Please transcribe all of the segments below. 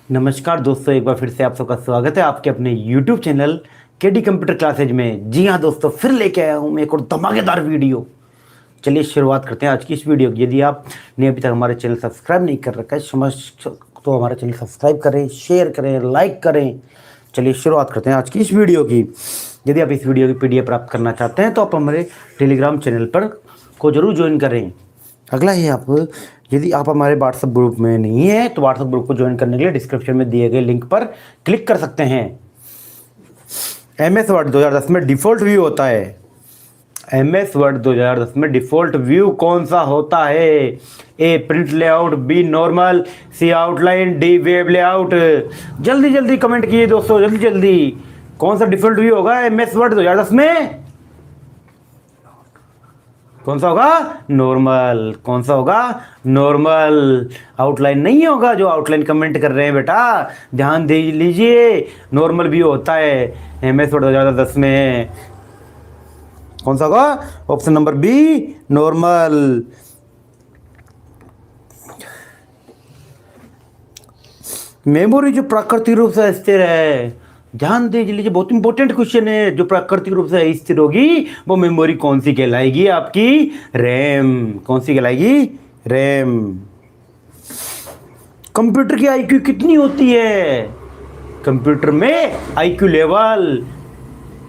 नमस्कार दोस्तों, एक बार फिर से आप सबका स्वागत है आपके अपने YouTube channel KD computer classes में। जी हाँ दोस्तों, फिर लेके आया हूँ मैं एक और धमाकेदार वीडियो। चलिए शुरुआत करते हैं आज की इस वीडियो की। यदि आपने अभी तक हमारे चैनल सब्सक्राइब नहीं कर रखा है तो हमारा चैनल सब्सक्राइब करें, शेयर करें, लाइक करें। चलिए शुरुआत करते हैं आज की इस वीडियो की। यदि आप इस वीडियो की PDF प्राप्त करना चाहते हैं तो आप हमारे टेलीग्राम चैनल पर को जरूर ज्वाइन करें। अगला है आप, यदि आप हमारे व्हाट्सएप ग्रुप में नहीं है तो व्हाट्सएप ग्रुप को ज्वाइन करने के लिए डिस्क्रिप्शन में दिए गए लिंक पर क्लिक कर सकते हैं। MS वर्ड 2010 में डिफ़ॉल्ट व्यू होता है। MS वर्ड 2010 में डिफ़ॉल्ट व्यू कौन सा होता है? A print layout, B normal, C outline, D web layout. जल्दी जल्दी कमेंट कीजिए दोस्तों, जल्दी जल्दी। कौन सा डिफ़ॉल्ट व्यू होगा MS वर्ड 2010 में? कौन सा होगा? नॉर्मल। कौन सा होगा? नॉर्मल। आउटलाइन नहीं होगा। जो आउटलाइन कमेंट कर रहे हैं बेटा, ध्यान दे लीजिए, नॉर्मल व्यू होता है MS वर्ड 2010 में। कौन सा होगा? Option number B normal. Memory जो प्राकृतिक रूप से स्थिर है, ध्यान दे लीजिए, बहुत इंपॉर्टेंट क्वेश्चन है। जो प्राकृतिक रूप से स्थिर होगी वो मेमोरी कौन सी कहलाएगी? आपकी रैम। कौन सी कहलाएगी? रैम। कंप्यूटर की IQ कितनी होती है? कंप्यूटर में IQ लेवल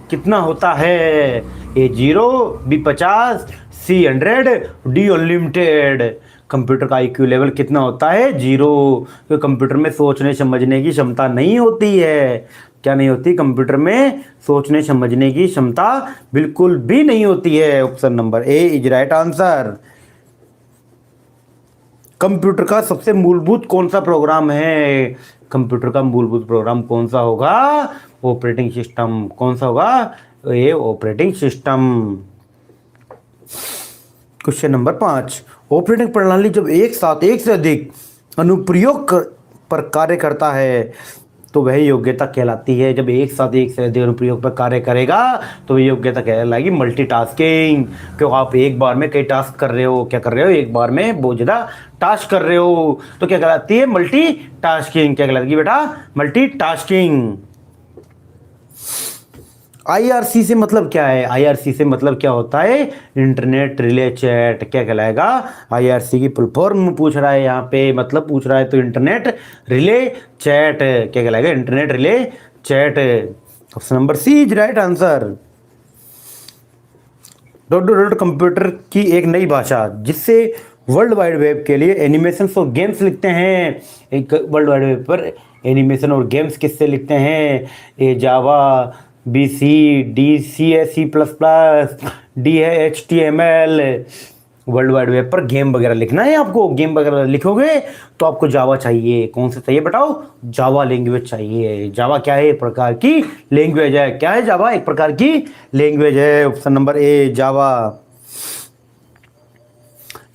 कितना होता है? A 0, B 50, C 100, D unlimited. Computer का IQ लेवल कितना होता है? 0। क्योंकि कंप्यूटर में सोचने समझने की क्षमता नहीं होती है। क्या नहीं होती? कंप्यूटर में सोचने समझने की क्षमता बिल्कुल भी नहीं होती है। Option number A is right answer. Computer का सबसे मूलभूत कौन सा प्रोग्राम है? कंप्यूटर का मूलभूत प्रोग्राम कौन सा होगा? Operating system. कौन सा होगा? ये operating system. Question number 5, operating प्रणाली जब एक साथ एक से अधिक अनुप्रयोग पर कार्य करता है तो वह योग्यता कहलाती है। जब एक साथ एक से अधिक अनुप्रयोग पर कार्य करेगा तो वह योग्यता कहलाएगी मल्टीटास्किंग। क्यों? आप एक बार में कई टास्क कर रहे हो। क्या कर रहे हो? एक बार में बहुत ज़्यादा टास्क कर रहे हो तो क्या कहलाती है? मल्टीटास्किंग। क्या कहलाती है बेटा? मल्टीटास्किंग। IRC से मतलब क्या है? IRC से मतलब क्या होता है? Internet relay chat. क्या कहलाएगा? IRC की फुल फॉर्म पूछ रहा है यहाँ पे, मतलब पूछ रहा है तो इंटरनेट रिले चैट। क्या कहलाएगा? Internet relay chat. Option number C is right answer. Dot computer की एक नई भाषा जिससे वर्ल्ड वाइड वेब के लिए एनिमेशन और गेम्स लिखते हैं। एक वर्ल्ड वाइड वेब पर एनिमेशन और गेम्स किससे लिखते हैं? ए जावा, B C, D C है C++, D है HTML। वर्ल्ड वाइड वेब पर गेम वगैरह लिखना है आपको, गेम वगैरह लिखोगे तो आपको जावा चाहिए। कौन सा चाहिए बताओ? जावा लैंग्वेज चाहिए। जावा क्या है? एक प्रकार की लैंग्वेज है। क्या है जावा? एक प्रकार की लैंग्वेज है। Option number A Java.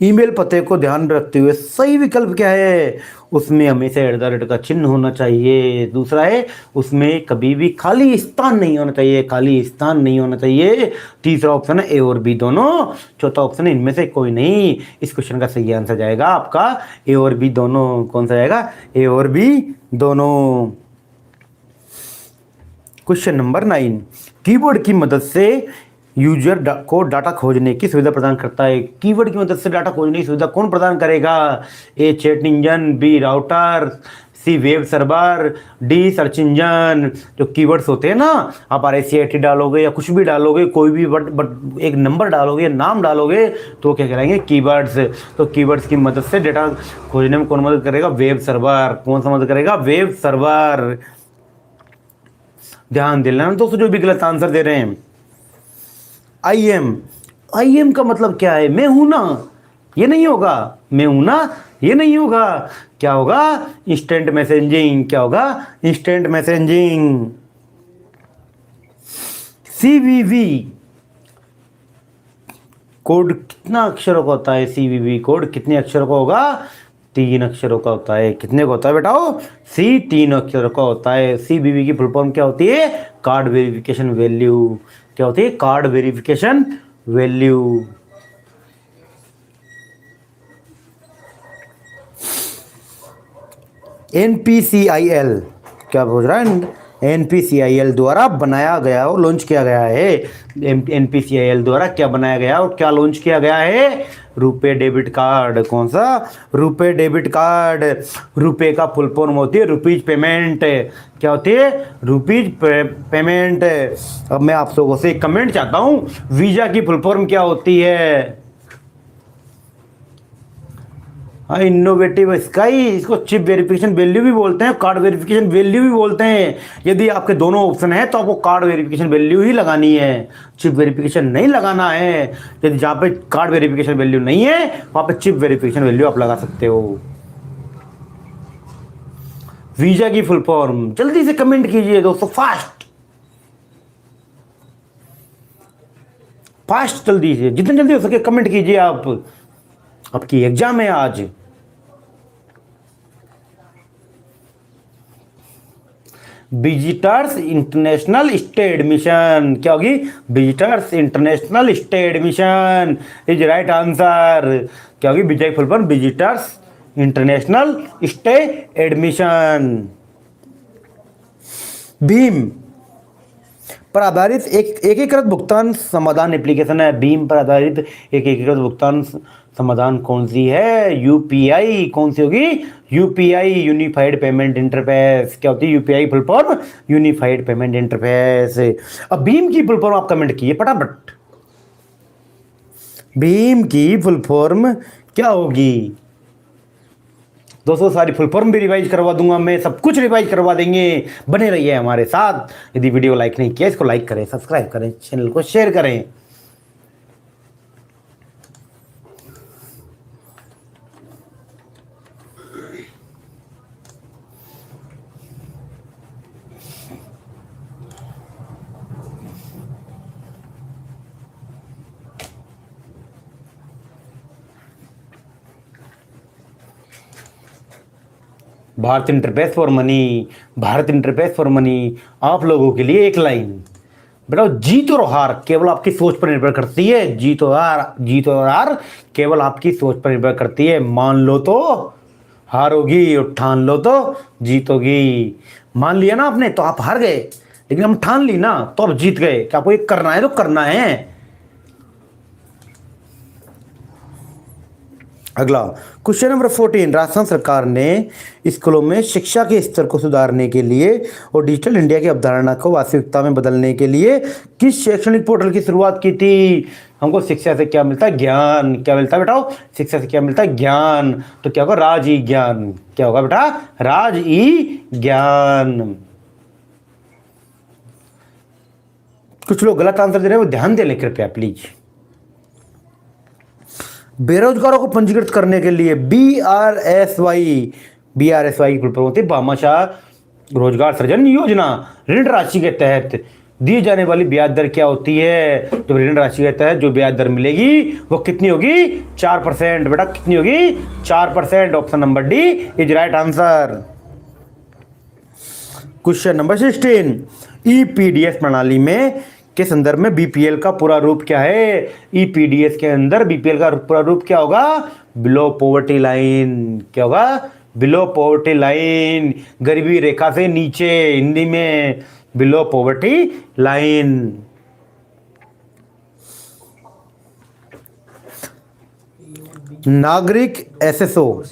Email पते को ध्यान रखते हुए सही विकल्प क्या है? उसमें हमेशा @ का चिन्ह होना चाहिए। दूसरा है उसमें कभी भी खाली स्थान नहीं होना चाहिए। खाली स्थान नहीं होना चाहिए। तीसरा ऑप्शन है A और B दोनों। चौथा ऑप्शन है इनमें से कोई नहीं। इस क्वेश्चन का सही आंसर जाएगा आपका A और B दोनों। कौन सा जाएगा? A और B दोनों। क्वेश्चन नंबर 9, कीबोर्ड की मदद से यूजर को डाटा खोजने की सुविधा प्रदान करता है। कीवर्ड की मदद से डाटा खोजने की सुविधा कौन प्रदान करेगा? A chat engine, B router, C web server, D search engine. जो कीवर्ड्स होते हैं ना, आप RACIT डालोगे या कुछ भी डालोगे, कोई भी बट एक नंबर डालोगे, नाम डालोगे तो क्या कहलाएंगे? कीवर्ड्स। तो कीवर्ड्स की मदद से डाटा खोजने में कौन मदद करेगा? Web server. कौन सा मदद करेगा? Web server. ध्यान देना दोस्तों जो भी गलत आंसर दे रहे हैं। IM का मतलब क्या है? मैं हूं ना, ये नहीं होगा। मैं हूं ना, ये नहीं होगा। क्या होगा? Instant messaging. क्या होगा? Instant messaging. CVV कोड कितना अक्षरों का होता है? CVV कोड कितने अक्षरों का होगा? 3 अक्षरों का होता है। कितने का होता है बेटाओ? C 3 अक्षरों का होता है। CVV की फुल फॉर्म क्या होती है? Card verification value. क्या होती है? Card verification value. NPCIL क्या बोल रहा है, NPCIL द्वारा बनाया गया और लॉन्च किया गया है। NPCIL द्वारा क्या बनाया गया और क्या लॉन्च किया गया है, रुपे डेबिट कार्ड। कौन सा, रुपे डेबिट कार्ड। रुपे का फुल फॉर्म होती है रुपीज पेमेंट। क्या होती है, रुपीज पेमेंट। अब मैं आप लोगों से एक कमेंट चाहता हूं, वीजा की फुल फॉर्म क्या होती है। हाँ, इनोवेटिव स्काई, इसको चिप वेरिफिकेशन वैल्यू भी बोलते हैं, कार्ड वेरिफिकेशन वैल्यू भी बोलते हैं। यदि आपके दोनों ऑप्शन है तो आपको कार्ड वेरिफिकेशन वैल्यू ही लगानी है, चिप वेरिफिकेशन नहीं लगाना है। यदि जहाँ पे कार्ड वेरिफिकेशन वैल्यू नहीं है वहाँ पे चिप वेरिफिकेशन वैल्यू आप लगा सकते हो। वीजा की फुल फॉर्म जल्दी से कमेंट कीजिए दोस्तों, फास्ट फास्ट, जल्दी से, जितने जल्दी हो सके कमेंट कीजिए आप। आपकी एग्जाम है आज। विजिटर्स इंटरनेशनल स्टे एडमिशन, क्या होगी, visitors international stay admission is right answer. क्या होगी, विजय full form visitors international stay admission. भीम पर आधारित एक एकीकृत भुगतान समाधान एप्लीकेशन है। भीम पर आधारित एक एकीकृत भुगतान समाधान कौन सी है, यूपीआई। कौन सी होगी, यूपीआई, यूनिफाइड पेमेंट इंटरफेस। क्या होती है, UPI full form unified payment interface. अब भीम की फुल फॉर्म आप कमेंट कीजिए फटाफट, भीम की फुल फॉर्म क्या होगी। दोस्तों सारी फुल फॉर्म भी रिवाइज करवा दूंगा मैं, सब कुछ रिवाइज करवा देंगे, बने रहिए हमारे साथ। यदि वीडियो लाइक नहीं किया इसको लाइक करें, सब्सक्राइब करें, चैनल को शेयर करें। Bharat interface for money, Bharat interface for money. आप लोगों के लिए एक लाइन, बेटा जीत और हार केवल आपकी सोच पर निर्भर करती है। जीत और हार केवल आपकी सोच पर निर्भर करती है। मान लो तो हारोगी और ठान लो तो जीतोगी। मान लिया ना आपने तो आप हार गए, लेकिन हम ठान ली ना तो आप जीत गए। क्या आपको ये करना है तो करना है। अगला क्वेश्चन नंबर 14, राजस्थान सरकार ने स्कूलों में शिक्षा के स्तर को सुधारने के लिए और डिजिटल इंडिया की अवधारणा को वास्तविकता में बदलने के लिए किस शैक्षणिक पोर्टल की शुरुआत की थी। हमको शिक्षा से क्या मिलता है, ज्ञान। क्या मिलता है बेटा, शिक्षा से क्या मिलता है, ज्ञान। तो क्या होगा, राज ई ज्ञान। क्या होगा बेटा, राज ई ज्ञान। कुछ लोग गलत आंसर दे रहे हैं, वो ध्यान दे लें कृपया प्लीज। बेरोजगारों को पंजीकृत करने के लिए BRSY की फुल फॉर्म होती है भामाशाह रोजगार सृजन योजना। ऋण राशि के तहत दी जाने वाली ब्याज दर क्या होती है। तो ऋण राशि के तहत जो ब्याज दर मिलेगी वो कितनी होगी, 4%। बेटा कितनी होगी, 4%। Option number D is right answer. Question number 16, EPDS प्रणाली में के संदर्भ में BPL का पूरा रूप क्या है। EPDS के अंदर BPL का पूरा रूप क्या होगा, बिलो पॉवर्टी लाइन। क्या होगा, बिलो पॉवर्टी लाइन, गरीबी रेखा से नीचे, हिंदी में बिलो पॉवर्टी लाइन। नागरिक SSO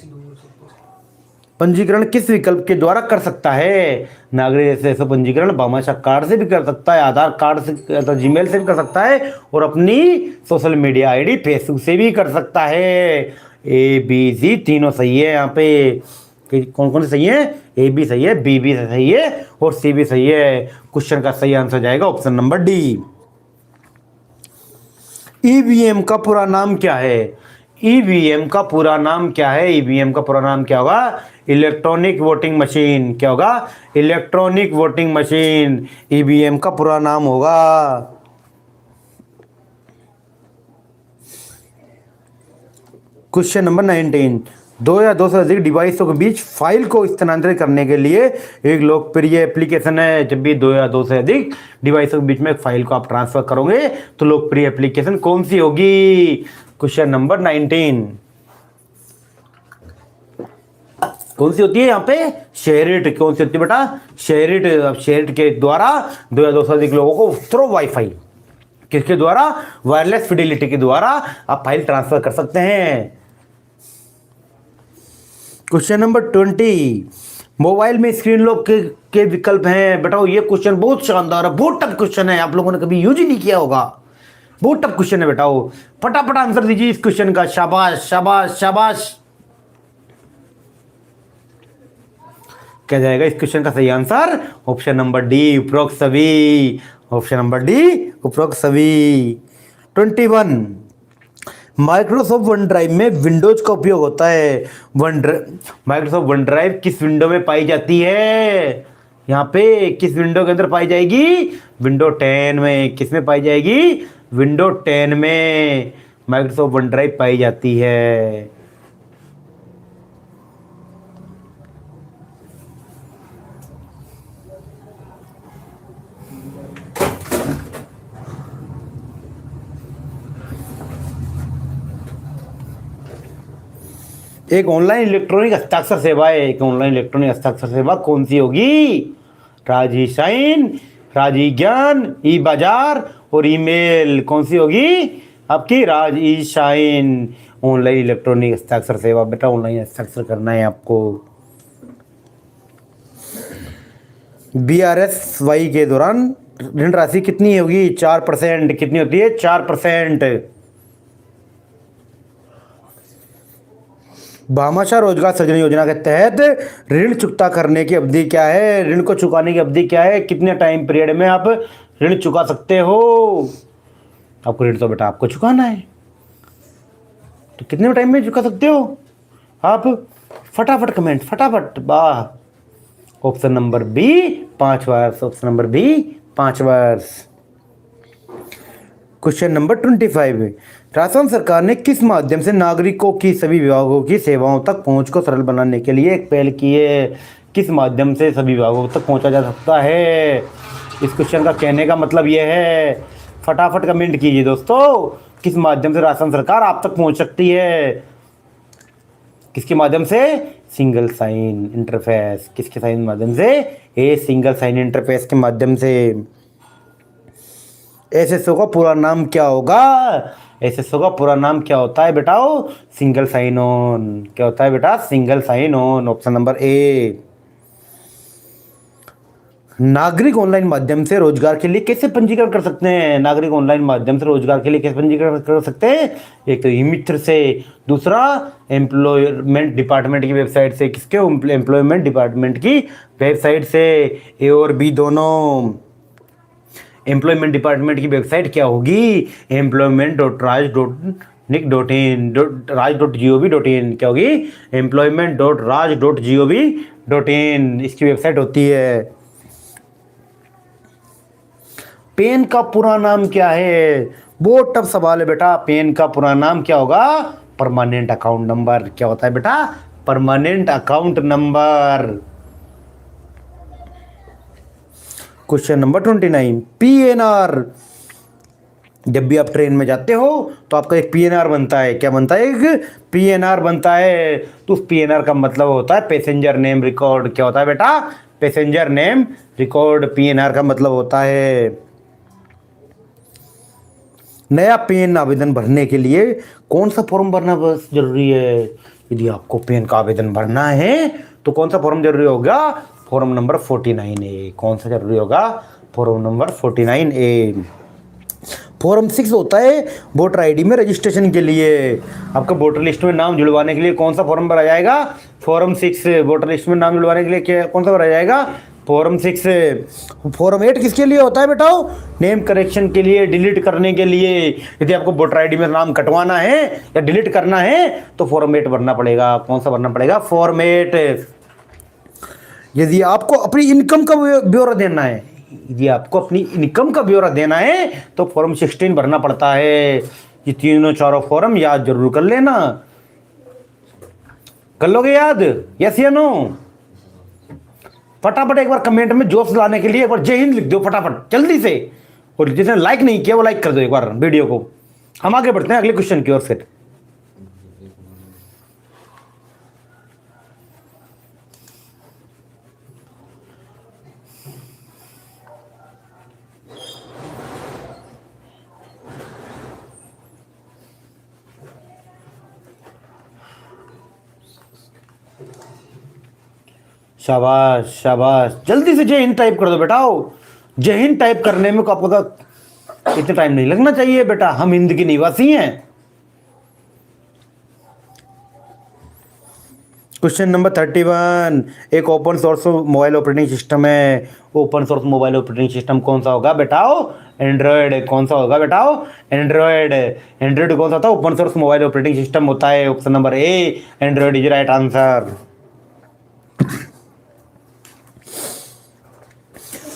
पंजीकरण किस विकल्प के द्वारा कर सकता है। नागरिक SSO पंजीकरण भामाशाह कार्ड से भी कर सकता है, आधार कार्ड से, तो जीमेल से भी कर सकता है, और अपनी सोशल मीडिया ID फेसबुक से भी कर सकता है। ABC तीनों सही है। यहाँ पे कौन कौन से सही है, AB सही है, B भी सही है और C भी सही है। क्वेश्चन का सही आंसर जाएगा ऑप्शन नंबर D। EVM का पूरा नाम क्या है। EVM का पूरा नाम क्या है, EVM का पूरा नाम क्या होगा, इलेक्ट्रॉनिक वोटिंग मशीन। क्या होगा, इलेक्ट्रॉनिक वोटिंग मशीन EVM का पूरा नाम होगा। क्वेश्चन नंबर 19, दो या दो से अधिक डिवाइसों के बीच फाइल को स्थानांतरित करने के लिए एक लोकप्रिय एप्लीकेशन है। जब भी दो या दो से अधिक डिवाइसों के बीच में एक फाइल को आप ट्रांसफर करोगे तो लोकप्रिय एप्लीकेशन कौन सी क्वेश्चन नंबर 19। कौन सी होती है यहाँ पे? शेयरिट। कौन सी होती है बेटा? शेयरिट। अब शेयरिट के द्वारा 2 से अधिक लोगों को थ्रू वाईफाई, किसके द्वारा? वायरलेस फिडेलिटी के द्वारा आप फाइल ट्रांसफर कर सकते हैं। क्वेश्चन नंबर 20, मोबाइल में स्क्रीन लॉक के विकल्प हैं। बताओ, ये क्वेश्चन बहुत शानदार है, बहुत टफ क्वेश्चन है, आप लोगों ने कभी यूज ही नहीं किया होगा, बहुत टफ क्वेश्चन है। बेटाओ फटाफट आंसर दीजिए इस क्वेश्चन का। शाबाश शाबाश शाबाश। क्या जाएगा इस क्वेश्चन का सही आंसर? ऑप्शन नंबर डी, उपरोक्त सभी। ऑप्शन नंबर डी, उपरोक्त सभी। 21, माइक्रोसॉफ्ट वन ड्राइव में विंडोज का उपयोग होता है। माइक्रोसॉफ्ट वन ड्राइव किस विंडो में पाई जाती है? यहाँ पे किस विंडो के अंदर पाई जाएगी? विंडो 10 में। किस में पाई जाएगी? विंडो 10 में माइक्रोसॉफ्ट वन ड्राइव पाई जाती है। एक ऑनलाइन इलेक्ट्रॉनिक हस्ताक्षर सेवा है। एक ऑनलाइन इलेक्ट्रॉनिक हस्ताक्षर सेवा कौन सी होगी? राजी साइन, राजी ज्ञान, ई बाजार और ईमेल। कौन सी होगी आपकी? राजी साइन। ऑनलाइन इलेक्ट्रॉनिक हस्ताक्षर सेवा। बेटा ऑनलाइन हस्ताक्षर करना है आपको। BRSY के दौरान ऋण राशि कितनी होगी? 4%। कितनी होती है? 4%। भामाशाह रोजगार सृजन योजना के तहत ऋण चुकता करने की अवधि क्या है? ऋण को चुकाने की अवधि क्या है? कितने टाइम पीरियड में आप ऋण चुका सकते हो? आपको ऋण तो बेटा आपको चुकाना है, तो कितने टाइम में चुका सकते हो आप? फटाफट कमेंट, फटाफट। वाह। ऑप्शन नंबर बी, 5 वर्ष। ऑप्शन नंबर बी, 5 वर्ष। क्वेश्चन नंबर 25, राजस्थान सरकार ने किस माध्यम से नागरिकों की सभी विभागों की सेवाओं तक पहुंच को सरल बनाने के लिए एक पहल की है? किस माध्यम से सभी विभागों तक पहुंचा जा सकता है? इस क्वेश्चन का कहने का मतलब यह है, फटाफट कमेंट कीजिए दोस्तों, किस माध्यम से राजस्थान सरकार आप तक पहुंच सकती है? किसके माध्यम से? Single sign interface. किसके साइन माध्यम से? ए सिंगल साइन इंटरफेस के माध्यम से। एसएसओ का पूरा नाम क्या होगा? एसएसओ का पूरा नाम क्या होता है बेटाओ? Single sign on. क्या होता है बेटा? Single sign on. Option number A. नागरिक ऑनलाइन माध्यम से रोजगार के लिए कैसे पंजीकरण कर सकते हैं? नागरिक ऑनलाइन माध्यम से रोजगार के लिए कैसे पंजीकरण कर सकते हैं? एक तो ई मित्र से, दूसरा एम्प्लॉयमेंट डिपार्टमेंट की वेबसाइट से। किसके? एम्प्लॉयमेंट डिपार्टमेंट की वेबसाइट से। ए और बी दोनों। एम्प्लॉयमेंट डिपार्टमेंट की वेबसाइट क्या होगी? employment.raj.nic.in raj.gov.in। क्या होगी? employment.raj.gov.in इसकी वेबसाइट होती है। पेन का पूरा नाम क्या है? बहुत टफ सवाल है बेटा। पेन का पूरा नाम क्या होगा? Permanent account number. क्या होता है बेटा? Permanent account number. Question number 29, PNR। जब भी आप ट्रेन में जाते हो तो आपका एक PNR बनता है। क्या बनता है? एक PNR बनता है। तो उस PNR का मतलब होता है पैसेंजर नेम रिकॉर्ड। क्या होता है बेटा? Passenger name record. PNR का मतलब होता है। नया पेन आवेदन भरने के लिए कौन सा फॉर्म भरना बस जरूरी है? यदि आपको पेन का आवेदन भरना है तो कौन सा फॉर्म जरूरी होगा? Form number 49A। कौन सा जरूरी होगा? Form number 49A। फॉर्म 6 होता है वोटर आईडी में रजिस्ट्रेशन के लिए। आपका वोटर लिस्ट में नाम जुड़वाने के लिए कौन सा फॉर्म भरा जाएगा? फॉर्म 6। वोटर लिस्ट में नाम जुड़वाने के लिए कौन सा भरा जाएगा? फॉर्म 6। फॉर्म 8 किसके लिए होता है बेटाओ? नेम करेक्शन के लिए, डिलीट करने के लिए। यदि आपको वोटर आईडी में नाम कटवाना है या डिलीट करना है तो फॉर्म 8 भरना पड़ेगा। कौन सा भरना पड़ेगा? फॉर्म 8। यदि आपको अपनी इनकम का ब्यौरा देना है, यदि आपको अपनी इनकम का ब्यौरा देना है तो फॉर्म 16 भरना पड़ता है। ये तीनों चारों फॉर्म याद जरूर कर लेना। कर लोगे याद? यस या नो? फटाफट एक बार कमेंट में जोश लाने के लिए एक बार जय हिंद लिख दो फटाफट जल्दी से। और जिसने लाइक नहीं किया वो लाइक कर दो एक बार वीडियो को। हम आगे बढ़ते हैं अगले क्वेश्चन की ओर से। शाबाश शाबाश, जल्दी से जय हिंद टाइप कर दो बेटाओ। जय हिंद टाइप करने में को आपको इतना टाइम नहीं लगना चाहिए बेटा, हम हिंद के निवासी हैं। क्वेश्चन नंबर 31, एक open source mobile operating system है। Open source mobile operating system कौन सा होगा बेटाओ? एंड्रॉयड। कौन सा होगा बेटाओ? एंड्रॉयड। एंड्रॉयड कौन सा होता है? Open source mobile operating system होता है। Option number A, Android is right answer.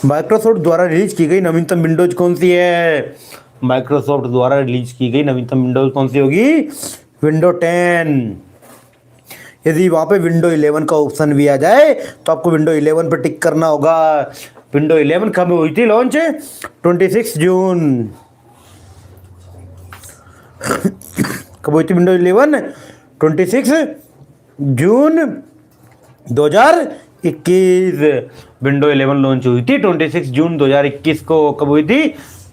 Microsoft द्वारा रिलीज की गई नवीनतम विंडोज कौन सी है? माइक्रोसॉफ्ट द्वारा रिलीज की गई नवीनतम विंडोज कौन सी होगी? विंडो 10। यदि वहां पे विंडो 11 का ऑप्शन भी आ जाए तो आपको विंडो 11 पे टिक करना होगा। विंडो 11 कब हुई थी लॉन्च? 26 जून। कब हुई थी विंडो 11? 26 जून 2021। विंडो 11 लॉन्च हुई थी 26 जून 2021 को। कब हुई थी?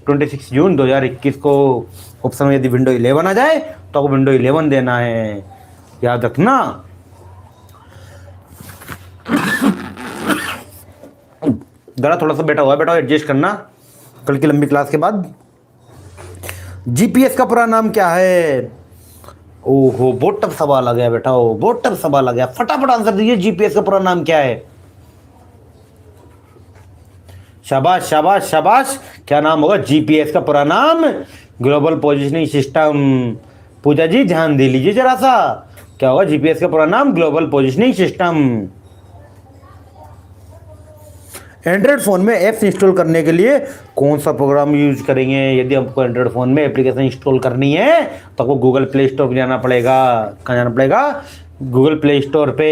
26 जून 2021 को। ऑप्शन में यदि विंडो 11 आ जाए तो आपको विंडो 11 देना है, याद रखना। गला थोड़ा सा बैठा हुआ है बेटा, एडजस्ट करना कल की लंबी क्लास के बाद। जीपीएस का पूरा नाम क्या है? ओहो, बहुत टफ सवाल आ गया बेटा, बहुत टफ सवाल आ गया। फटाफट आंसर दीजिए, जीपीएस का पूरा नाम क्या है? शाबाश शाबाश शाबाश, क्या नाम होगा जीपीएस का पूरा नाम? Global positioning system. Pooja ji ध्यान दे लीजिए जरा सा, क्या होगा जीपीएस का पूरा नाम? Global positioning system. Android phone में ऐप्स इंस्टॉल करने के लिए कौन सा प्रोग्राम यूज करेंगे? यदि आपको एंड्रॉयड फ़ोन में एप्लीकेशन इंस्टॉल करनी है तो आपको गूगल प्ले स्टोर पर जाना पड़ेगा। कहाँ जाना पड़ेगा? गूगल प्ले स्टोर पे।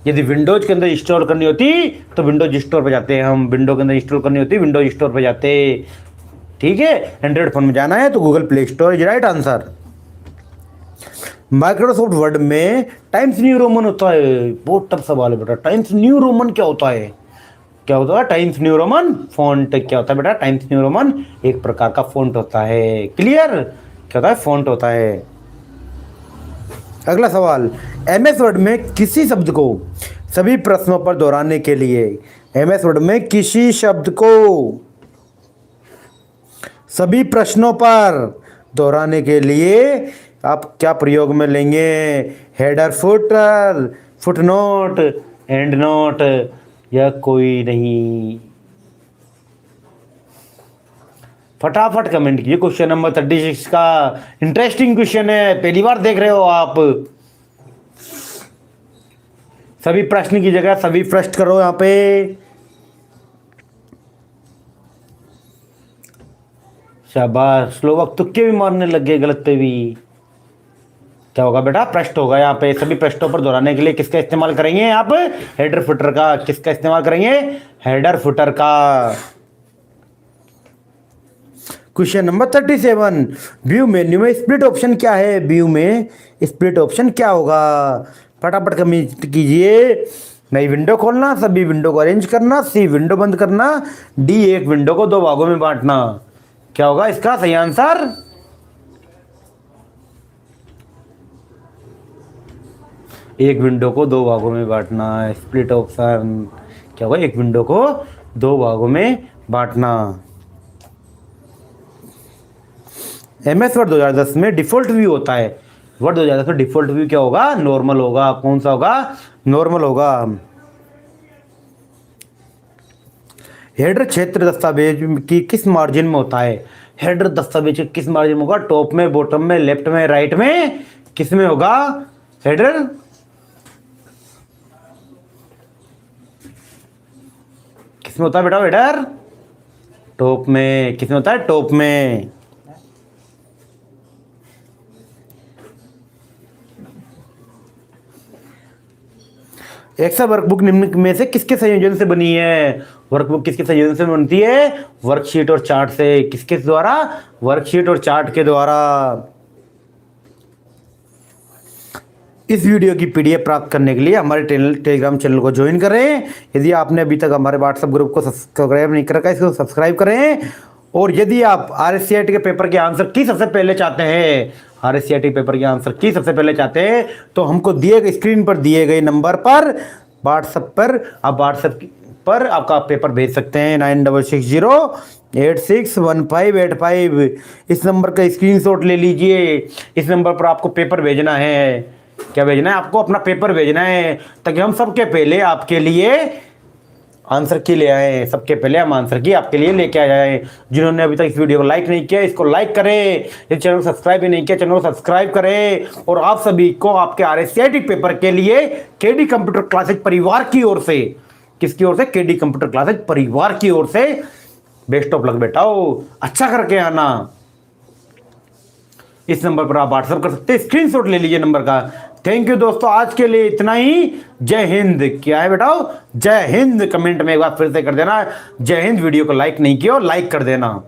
यदि विंडोज के अंदर इंस्टॉल करनी होती तो विंडोज स्टोर पे जाते हैं हम। विंडो के अंदर इंस्टॉल करनी होती विंडोज स्टोर पे जाते। ठीक है, एंड्रॉयड फ़ोन में जाना है तो Google play store is right answer. Microsoft word में टाइम्स न्यू रोमन होता है। बहुत टफ सवाल है बेटा, टाइम्स न्यू रोमन क्या होता है? क्या होता है टाइम्स न्यू रोमन? फॉन्ट क्या होता है बेटा? टाइम्स न्यू रोमन एक प्रकार का फॉन्ट होता है। क्लियर? क्या होता है? फॉन्ट होता है। अगला सवाल, एमएस वर्ड में किसी शब्द को सभी प्रश्नों पर दोहराने के लिए, एमएस वर्ड में किसी शब्द को सभी प्रश्नों पर दोहराने के लिए आप क्या प्रयोग में लेंगे? Header, footer, footnote, and note, या कोई नहीं? फटाफट कमेंट कीजिए। क्वेश्चन नंबर 36 का इंटरेस्टिंग क्वेश्चन है, पहली बार देख रहे हो आप। सभी प्रश्न की जगह सभी प्रश्न करो यहां पे। शाबाश, लोग अब तुक्के भी मारने लग गए गलत पे भी। क्या होगा बेटा? पृष्ठ होगा यहाँ पे। सभी पृष्ठों पर दोहराने के लिए किसका इस्तेमाल करेंगे आप? हेडर फुटर का। किसका इस्तेमाल करेंगे? हेडर फुटर का। क्वेश्चन नंबर 37, व्यू मेन्यू में स्प्लिट ऑप्शन क्या है? व्यू में स्प्लिट ऑप्शन क्या होगा? फटाफट कमेंट कीजिए। नई विंडो खोलना, सभी विंडो को अरेंज करना, सी विंडो बंद करना, डी एक विंडो को दो भागों में बांटना। क्या होगा इसका सही आंसर? एक विंडो को दो भागों में बांटना, स्प्लिट ऑप्शन। क्या होगा? एक विंडो को दो भागों में बांटना। एमएस वर्ड 2010 में डिफॉल्ट व्यू होता है। वर्ड 2010 में डिफॉल्ट व्यू क्या होगा? नॉर्मल होगा। कौन सा होगा? नॉर्मल होगा। हेडर क्षेत्र दस्तावेज की किस मार्जिन में होता है? हेडर दस्तावेज किस मार्जिन में होगा? टॉप में, बॉटम में, लेफ्ट में, राइट में? किस में होगा हेडर? किसमें होता है बेटा हेडर? टॉप में। किसमें होता है? टॉप में। एक्सेल वर्कबुक निम्न में से किसके संयोजन से बनी है? वर्कबुक किसके संयोजन से बनती है? वर्कशीट और चार्ट से। किसके द्वारा? वर्कशीट और चार्ट के द्वारा। इस वीडियो की पीडीएफ प्राप्त करने के लिए हमारे टेलीग्राम चैनल को ज्वाइन करें। यदि आपने अभी तक हमारे व्हाट्सएप ग्रुप को सब्सक्राइब नहीं कर रखा है, इसको सब्सक्राइब करें। और यदि आप आरएससीआईटी के पेपर के आंसर की सबसे पहले चाहते हैं, आरएससीआईटी पेपर के आंसर की सबसे पहले चाहते हैं, तो हमको दिए गए स्क्रीन पर दिए गए नंबर पर व्हाट्सएप पर आप व्हाट्सएप पर आपका पेपर भेज सकते हैं 9660861585। इस नंबर का स्क्रीनशॉट ले लीजिए। इस नंबर पर आपको पेपर भेजना है। क्या भेजना है आपको? अपना पेपर भेजना है, ताकि हम सबके पहले आपके लिए आंसर की ले आए। सबके पहले हम आंसर की आपके लिए लेके आ जाए। जिन्होंने अभी तक इस वीडियो को लाइक नहीं किया, इसको लाइक करें। इस चैनल को सब्सक्राइब भी नहीं किया, चैनल को सब्सक्राइब करें। और आप सभी को आपके RSCIT पेपर के लिए केडी कंप्यूटर क्लासेज परिवार की ओर से, किसकी ओर से? केडी कंप्यूटर क्लासेज परिवार की ओर से बेस्ट ऑफ लक बेटाओ। अच्छा करके आना। इस नंबर पर आप व्हाट्सएप कर सकते हैं, स्क्रीनशॉट ले लीजिए नंबर का। थैंक यू दोस्तों, आज के लिए इतना ही। जय हिंद। क्या है बेटाओ? जय हिंद। कमेंट में एक बार फिर से कर देना जय हिंद। वीडियो को लाइक नहीं किया, लाइक कर देना।